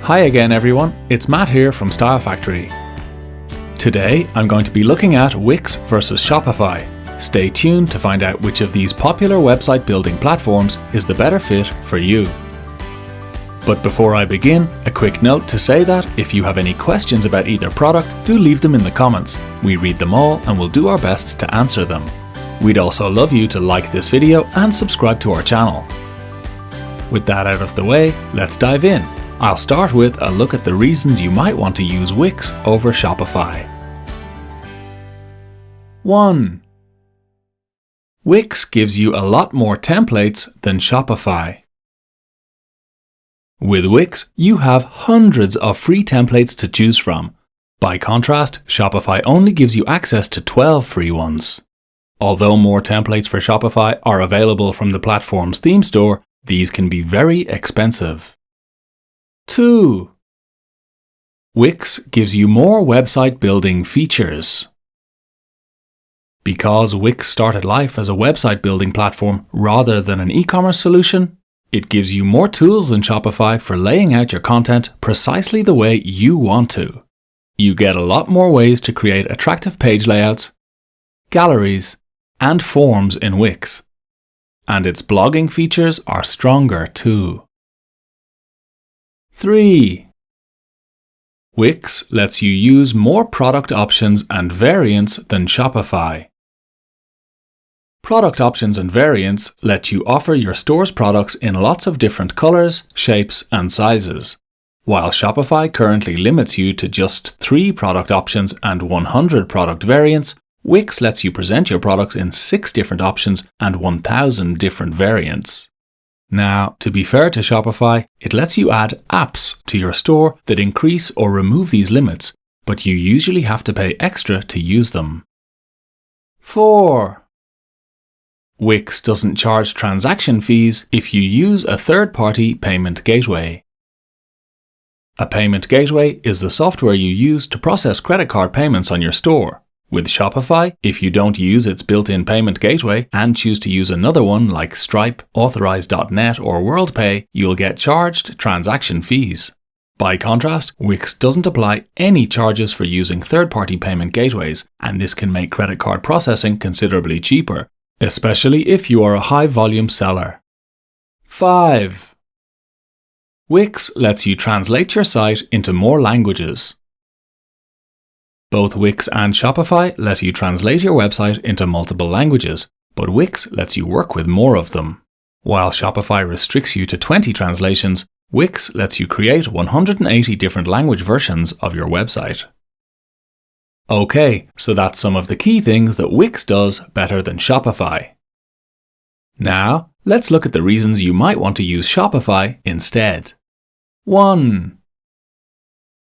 Hi again everyone, it's Matt here from Style Factory. Today I'm going to be looking at Wix versus Shopify. Stay tuned to find out which of these popular website building platforms is the better fit for you. But before I begin, a quick note to say that if you have any questions about either product, do leave them in the comments. We read them all and will do our best to answer them. We'd also love you to like this video and subscribe to our channel. With that out of the way, let's dive in. I'll start with a look at the reasons you might want to use Wix over Shopify. 1. Wix gives you a lot more templates than Shopify. With Wix, you have hundreds of free templates to choose from. By contrast, Shopify only gives you access to 12 free ones. Although more templates for Shopify are available from the platform's theme store, these can be very expensive. 2. Wix gives you more website building features. Because Wix started life as a website building platform rather than an e-commerce solution, it gives you more tools than Shopify for laying out your content precisely the way you want to. You get a lot more ways to create attractive page layouts, galleries, and forms in Wix. And its blogging features are stronger too. 3. Wix lets you use more product options and variants than Shopify. Product options and variants let you offer your store's products in lots of different colors, shapes, and sizes. While Shopify currently limits you to just 3 product options and 100 product variants, Wix lets you present your products in 6 different options and 1,000 different variants. Now, to be fair to Shopify, it lets you add apps to your store that increase or remove these limits, but you usually have to pay extra to use them. 4. Wix doesn't charge transaction fees if you use a third-party payment gateway. A payment gateway is the software you use to process credit card payments on your store. With Shopify, if you don't use its built-in payment gateway and choose to use another one like Stripe, Authorize.net or WorldPay, you'll get charged transaction fees. By contrast, Wix doesn't apply any charges for using third-party payment gateways, and this can make credit card processing considerably cheaper, especially if you are a high-volume seller. 5. Wix lets you translate your site into more languages. Both Wix and Shopify let you translate your website into multiple languages, but Wix lets you work with more of them. While Shopify restricts you to 20 translations, Wix lets you create 180 different language versions of your website. Okay, so that's some of the key things that Wix does better than Shopify. Now, let's look at the reasons you might want to use Shopify instead. 1.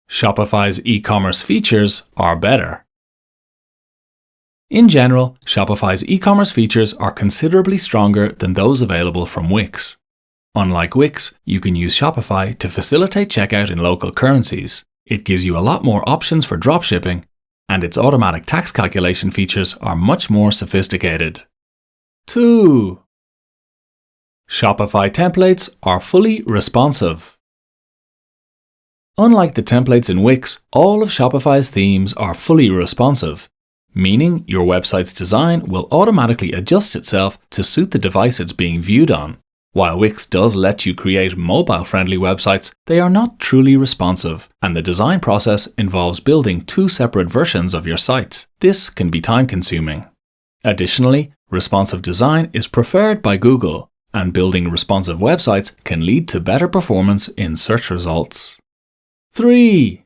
Shopify's e-commerce features are better. In general, Shopify's e-commerce features are considerably stronger than those available from Wix. Unlike Wix, you can use Shopify to facilitate checkout in local currencies. It gives you a lot more options for dropshipping, and its automatic tax calculation features are much more sophisticated. 2. Shopify templates are fully responsive. Unlike the templates in Wix, all of Shopify's themes are fully responsive, meaning your website's design will automatically adjust itself to suit the device it's being viewed on. While Wix does let you create mobile-friendly websites, they are not truly responsive, and the design process involves building 2 separate versions of your site. This can be time-consuming. Additionally, responsive design is preferred by Google, and building responsive websites can lead to better performance in search results. 3.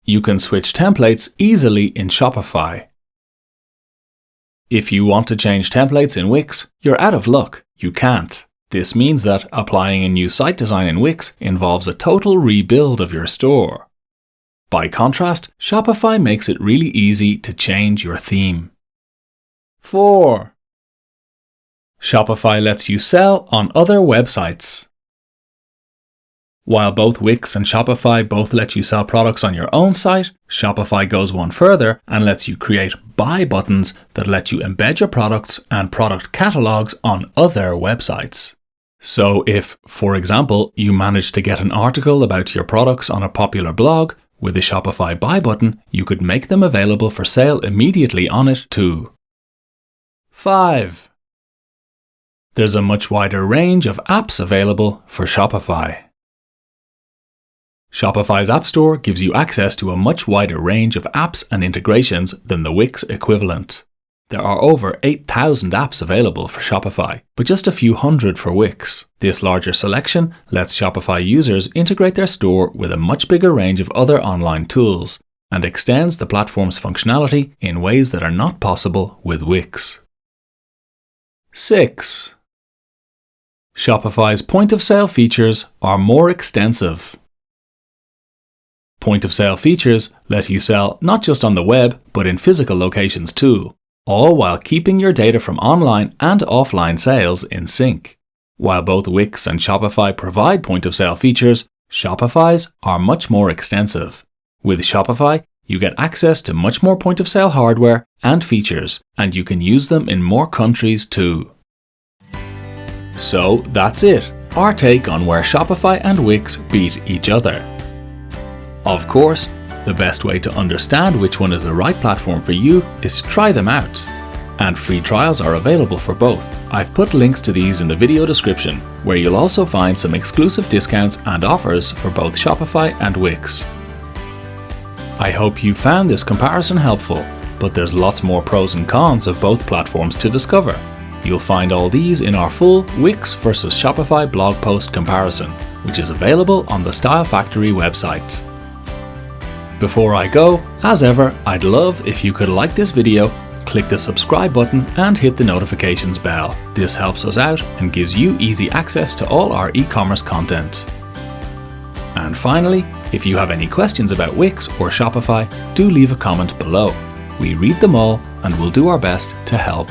You can switch templates easily in Shopify. If you want to change templates in Wix, you're out of luck. You can't. This means that applying a new site design in Wix involves a total rebuild of your store. By contrast, Shopify makes it really easy to change your theme. 4. Shopify lets you sell on other websites. While both Wix and Shopify both let you sell products on your own site, Shopify goes one further and lets you create buy buttons that let you embed your products and product catalogs on other websites. So if, for example, you manage to get an article about your products on a popular blog, with a Shopify buy button, you could make them available for sale immediately on it too. 5. There's a much wider range of apps available for Shopify. Shopify's App Store gives you access to a much wider range of apps and integrations than the Wix equivalent. There are over 8,000 apps available for Shopify, but just a few hundred for Wix. This larger selection lets Shopify users integrate their store with a much bigger range of other online tools, and extends the platform's functionality in ways that are not possible with Wix. 6. Shopify's point-of-sale features are more extensive. Point-of-sale features let you sell not just on the web, but in physical locations too, all while keeping your data from online and offline sales in sync. While both Wix and Shopify provide point-of-sale features, Shopify's are much more extensive. With Shopify, you get access to much more point-of-sale hardware and features, and you can use them in more countries too. So that's it, our take on where Shopify and Wix beat each other. Of course, the best way to understand which one is the right platform for you is to try them out. And free trials are available for both. I've put links to these in the video description, where you'll also find some exclusive discounts and offers for both Shopify and Wix. I hope you found this comparison helpful, but there's lots more pros and cons of both platforms to discover. You'll find all these in our full Wix versus Shopify blog post comparison, which is available on the Style Factory website. Before I go, as ever, I'd love if you could like this video, click the subscribe button and hit the notifications bell. This helps us out and gives you easy access to all our e-commerce content. And finally, if you have any questions about Wix or Shopify, do leave a comment below. We read them all and we'll do our best to help.